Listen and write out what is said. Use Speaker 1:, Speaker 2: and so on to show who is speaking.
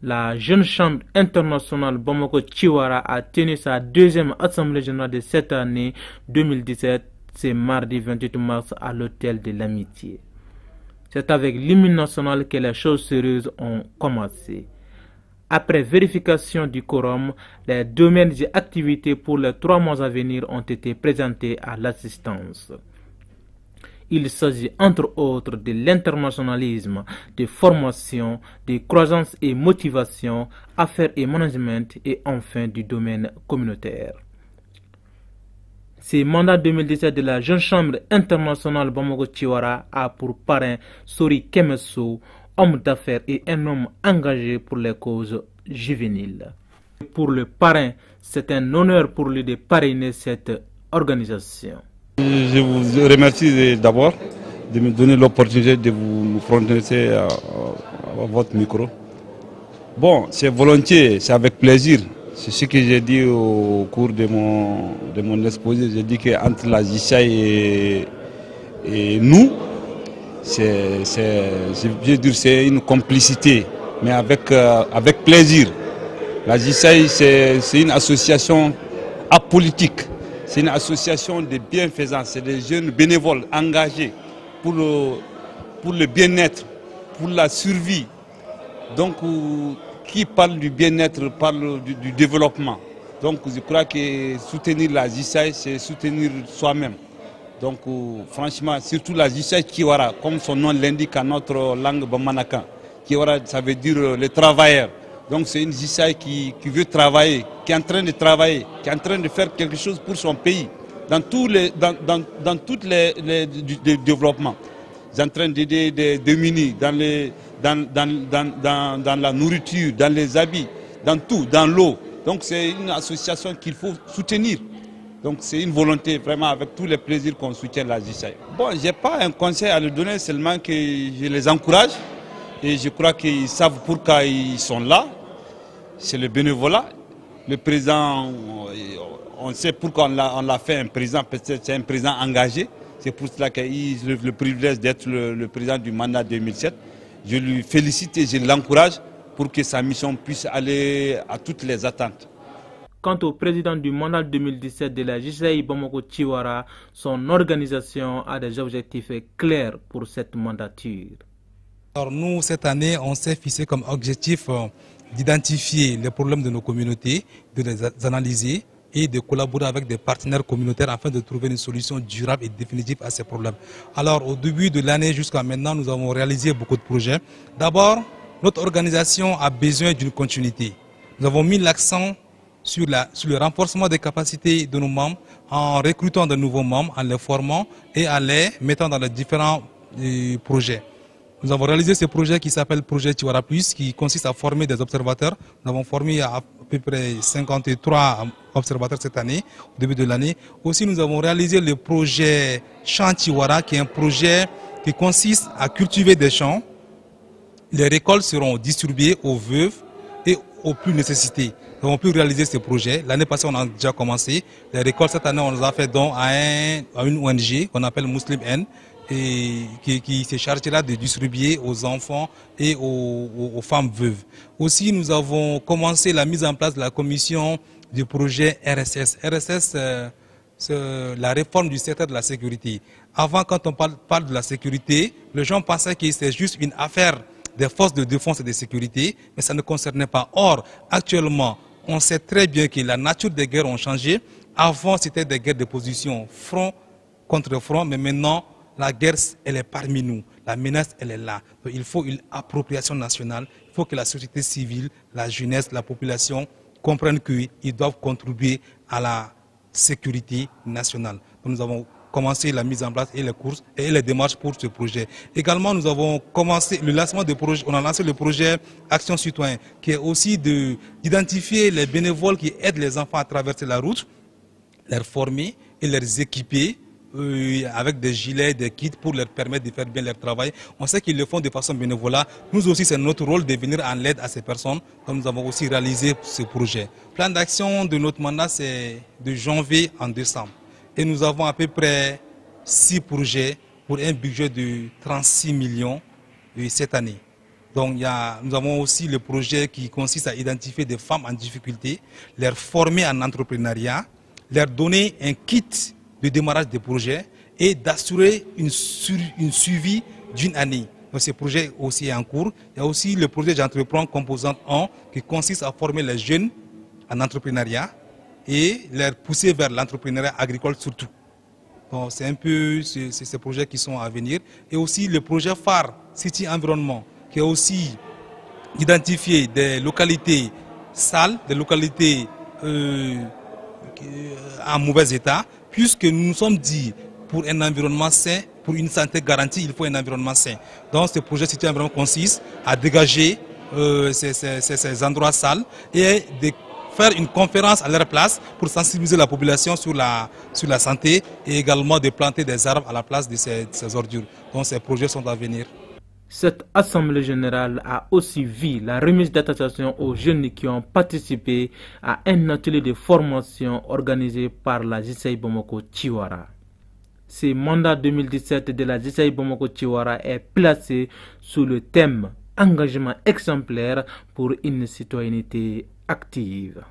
Speaker 1: La Jeune Chambre internationale Bamako-Chiwara a tenu sa deuxième assemblée générale de cette année 2017, c'est mardi 28 mars à l'hôtel de l'Amitié. C'est avec l'hymne national que les choses sérieuses ont commencé. Après vérification du quorum, les domaines et activités pour les 3 mois à venir ont été présentés à l'assistance. Il s'agit entre autres de l'internationalisme, de formation, de croissance et motivation, affaires et management et enfin du domaine communautaire. Ce mandat 2017 de la Jeune Chambre internationale Bamako-Chiwara a pour parrain Sori Kemeso, homme d'affaires et un homme engagé pour les causes juvéniles. Pour le parrain, c'est un honneur pour lui de parrainer cette organisation.
Speaker 2: Je vous remercie d'abord de me donner l'opportunité de vous prononcer à votre micro. Bon, c'est volontiers, c'est avec plaisir. C'est ce que j'ai dit au cours de mon exposé. J'ai dit qu'entre la JICAI et nous, c'est une complicité, mais avec plaisir. La JICAI, c'est une association apolitique. C'est une association de bienfaisance, c'est des jeunes bénévoles engagés pour le bien-être, pour la survie. Donc, qui parle du bien-être parle du développement. Donc, je crois que soutenir la JICAI, c'est soutenir soi-même. Donc, franchement, surtout la JICAI Chiwara, comme son nom l'indique en notre langue bamanakan. Chiwara, ça veut dire les travailleurs. Donc c'est une JICAI qui veut travailler, qui est en train de travailler, qui est en train de faire quelque chose pour son pays, dans tous les développements. Ils sont en train d'aider des démunis, dans la nourriture, dans les habits, dans tout, dans l'eau. Donc c'est une association qu'il faut soutenir. Donc c'est une volonté vraiment avec tous les plaisirs qu'on soutient la JICAI. Bon, je n'ai pas un conseil à leur donner, seulement que je les encourage. Et je crois qu'ils savent pourquoi ils sont là. C'est le bénévolat. Le président, on sait pourquoi on l'a fait un président, peut-être c'est un président engagé. C'est pour cela qu'il a le privilège d'être le président du mandat 2007. Je lui félicite et je l'encourage pour que sa mission puisse aller à toutes les attentes.
Speaker 1: Quant au président du mandat 2017 de la JICAI Bamako-Chiwara, son organisation a des objectifs clairs pour cette mandature.
Speaker 3: Alors nous, cette année, on s'est fixé comme objectif d'identifier les problèmes de nos communautés, de les analyser et de collaborer avec des partenaires communautaires afin de trouver une solution durable et définitive à ces problèmes. Alors au début de l'année jusqu'à maintenant, nous avons réalisé beaucoup de projets. D'abord, notre organisation a besoin d'une continuité. Nous avons mis l'accent sur le renforcement des capacités de nos membres en recrutant de nouveaux membres, en les formant et en les mettant dans les différents projets. Nous avons réalisé ce projet qui s'appelle Projet Chiwara Plus, qui consiste à former des observateurs. Nous avons formé à peu près 53 observateurs cette année, au début de l'année. Aussi, nous avons réalisé le projet Champ Chiwara, qui est un projet qui consiste à cultiver des champs. Les récoltes seront distribuées aux veuves et aux plus nécessités. Nous avons pu réaliser ce projet. L'année passée, on a déjà commencé. Les récoltes, cette année, on nous a fait don à une ONG qu'on appelle Muslim N, et qui se chargera de distribuer aux enfants et aux femmes veuves. Aussi, nous avons commencé la mise en place de la commission du projet RSS. RSS, c'est la réforme du secteur de la sécurité. Avant, quand on parle de la sécurité, les gens pensaient que c'est juste une affaire des forces de défense et de sécurité, mais ça ne concernait pas. Or, actuellement, on sait très bien que la nature des guerres ont changé. Avant, c'était des guerres de position, front contre front, mais maintenant, la guerre, elle est parmi nous. La menace, elle est là. Donc, il faut une appropriation nationale. Il faut que la société civile, la jeunesse, la population comprennent qu'ils doivent contribuer à la sécurité nationale. Donc, nous avons commencé la mise en place et les courses et les démarches pour ce projet. Également, nous avons commencé le lancement de projet. On a lancé le projet Action Citoyen, qui est aussi d'identifier les bénévoles qui aident les enfants à traverser la route, les former et les équiper avec des gilets, des kits pour leur permettre de faire bien leur travail. On sait qu'ils le font de façon bénévole. Nous aussi, c'est notre rôle de venir en aide à ces personnes. Donc, nous avons aussi réalisé ce projet. Le plan d'action de notre mandat, c'est de janvier en décembre. Et nous avons à peu près 6 projets pour un budget de 36 millions cette année. Donc nous avons aussi le projet qui consiste à identifier des femmes en difficulté, les former en entrepreneuriat, leur donner un kit de démarrage des projets et d'assurer une suivi d'une année. Donc ce projet aussi est en cours. Il y a aussi le projet J'entreprends composante 1 qui consiste à former les jeunes en entrepreneuriat et les pousser vers l'entrepreneuriat agricole surtout. Donc c'est un peu ces projets qui sont à venir. Et aussi le projet phare City Environnement qui est aussi d'identifier des localités sales, des localités en mauvais état, puisque nous nous sommes dit pour un environnement sain, pour une santé garantie, il faut un environnement sain. Donc ce projet City Environnement consiste à dégager ces endroits sales et de faire une conférence à leur place pour sensibiliser la population sur la santé et également de planter des arbres à la place de ces ordures. Donc ces projets sont à venir.
Speaker 1: Cette assemblée générale a aussi vu la remise d'attestation aux jeunes qui ont participé à un atelier de formation organisé par la JCI Bamako Tiwara. Ce mandat 2017 de la JCI Bamako Tiwara est placé sous le thème « Engagement exemplaire pour une citoyenneté active ».